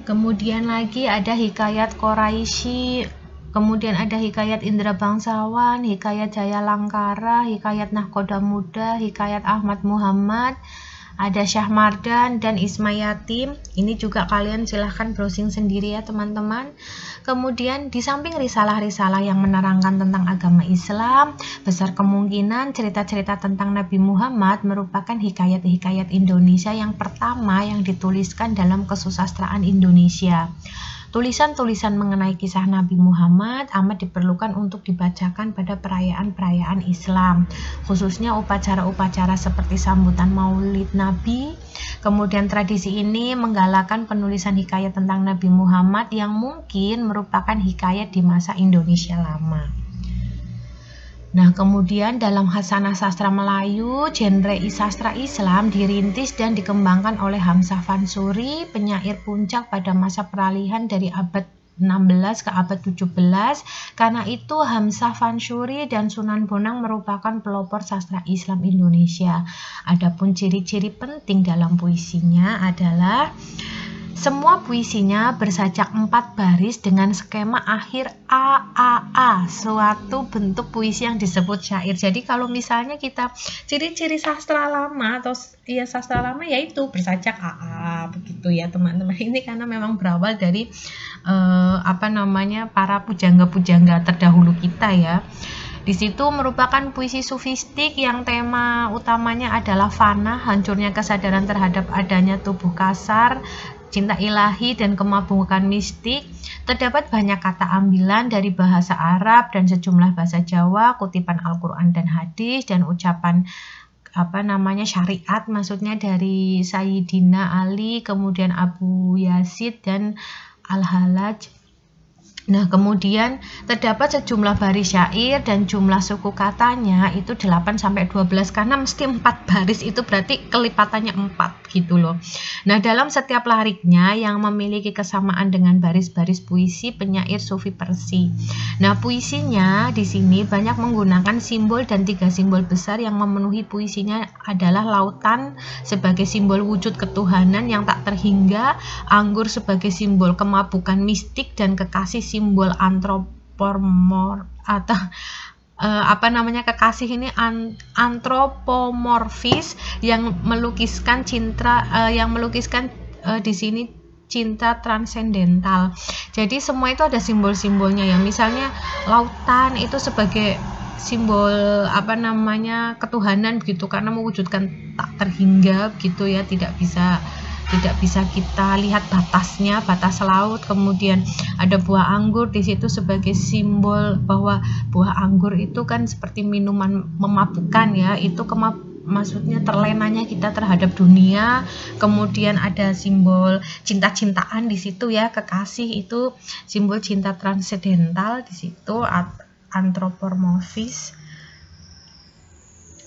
Kemudian lagi ada Hikayat Quraisy, kemudian ada Hikayat Indra Bangsawan, Hikayat Jaya Langkara, Hikayat Nahkoda Muda, Hikayat Ahmad Muhammad, ada Syah Mardan dan Isma Yatim. Ini juga kalian silahkan browsing sendiri ya teman-teman. Kemudian di samping risalah-risalah yang menerangkan tentang agama Islam, besar kemungkinan cerita-cerita tentang Nabi Muhammad merupakan hikayat-hikayat Indonesia yang pertama yang dituliskan dalam kesusastraan Indonesia. Tulisan-tulisan mengenai kisah Nabi Muhammad amat diperlukan untuk dibacakan pada perayaan-perayaan Islam, khususnya upacara-upacara seperti sambutan Maulid Nabi. Kemudian tradisi ini menggalakkan penulisan hikayat tentang Nabi Muhammad yang mungkin merupakan hikayat di masa Indonesia lama. Nah, kemudian dalam Hasanah Sastra Melayu, genre sastra Islam dirintis dan dikembangkan oleh Hamzah Fansuri, penyair puncak pada masa peralihan dari abad 16 ke abad 17. Karena itu Hamzah Fansuri dan Sunan Bonang merupakan pelopor sastra Islam Indonesia. Adapun ciri-ciri penting dalam puisinya adalah semua puisinya bersajak 4 baris dengan skema akhir AAA, suatu bentuk puisi yang disebut syair. Jadi kalau misalnya kita ciri-ciri sastra lama atau ya sastra lama yaitu bersajak AA begitu ya teman-teman. Ini karena memang berawal dari para pujangga-pujangga terdahulu kita ya. Di situ merupakan puisi sufistik yang tema utamanya adalah fana, hancurnya kesadaran terhadap adanya tubuh kasar, cinta ilahi dan kemabukan mistik. Terdapat banyak kata ambilan dari bahasa Arab dan sejumlah bahasa Jawa, kutipan Al-Quran dan hadis, dan ucapan syariat, maksudnya dari Sayyidina Ali, kemudian Abu Yazid dan Al-Halaj. Nah, kemudian terdapat sejumlah baris syair dan jumlah suku katanya itu 8-12 karena mesti 4 baris itu berarti kelipatannya 4 gitu loh. Nah, dalam setiap lariknya yang memiliki kesamaan dengan baris-baris puisi penyair Sufi Persi. Nah, puisinya di sini banyak menggunakan simbol dan 3 simbol besar yang memenuhi puisinya adalah lautan sebagai simbol wujud ketuhanan yang tak terhingga, anggur sebagai simbol kemabukan mistik dan kekasih simbol kekasih ini antropomorfis yang melukiskan di sini cinta transendental. Jadi semua itu ada simbol-simbolnya ya. Misalnya lautan itu sebagai simbol ketuhanan begitu karena mewujudkan tak terhingga gitu ya, tidak bisa kita lihat batasnya, batas laut. Kemudian ada buah anggur di situ sebagai simbol bahwa buah anggur itu kan seperti minuman memabukkan ya, itu maksudnya terlenanya kita terhadap dunia. Kemudian ada simbol cinta-cintaan di situ ya, kekasih itu simbol cinta transendental di situ, antropomorfis.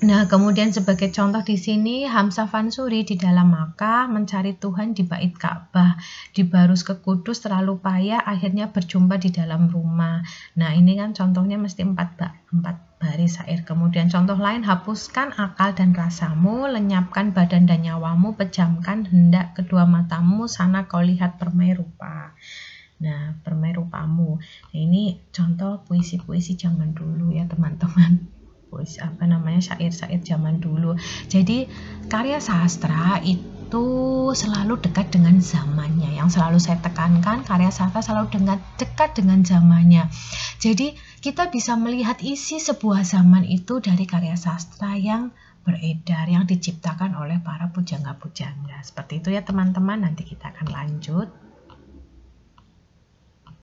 Nah, kemudian sebagai contoh di sini Hamzah Fansuri di dalam Makkah mencari Tuhan di bait Ka'bah, di Barus ke Kudus terlalu payah akhirnya berjumpa di dalam rumah. Nah, ini kan contohnya mesti 4 baris syair. Kemudian contoh lain, hapuskan akal dan rasamu, lenyapkan badan dan nyawamu, pejamkan hendak kedua matamu, sana kau lihat permai rupa. Nah, permai rupamu. Nah, ini contoh puisi-puisi zaman dulu ya teman-teman. Syair-syair zaman dulu. Jadi karya sastra itu selalu dekat dengan zamannya. Yang selalu saya tekankan, karya sastra selalu dekat dengan zamannya. Jadi kita bisa melihat isi sebuah zaman itu dari karya sastra yang beredar, yang diciptakan oleh para pujangga-pujangga. Seperti itu ya teman-teman, nanti kita akan lanjut.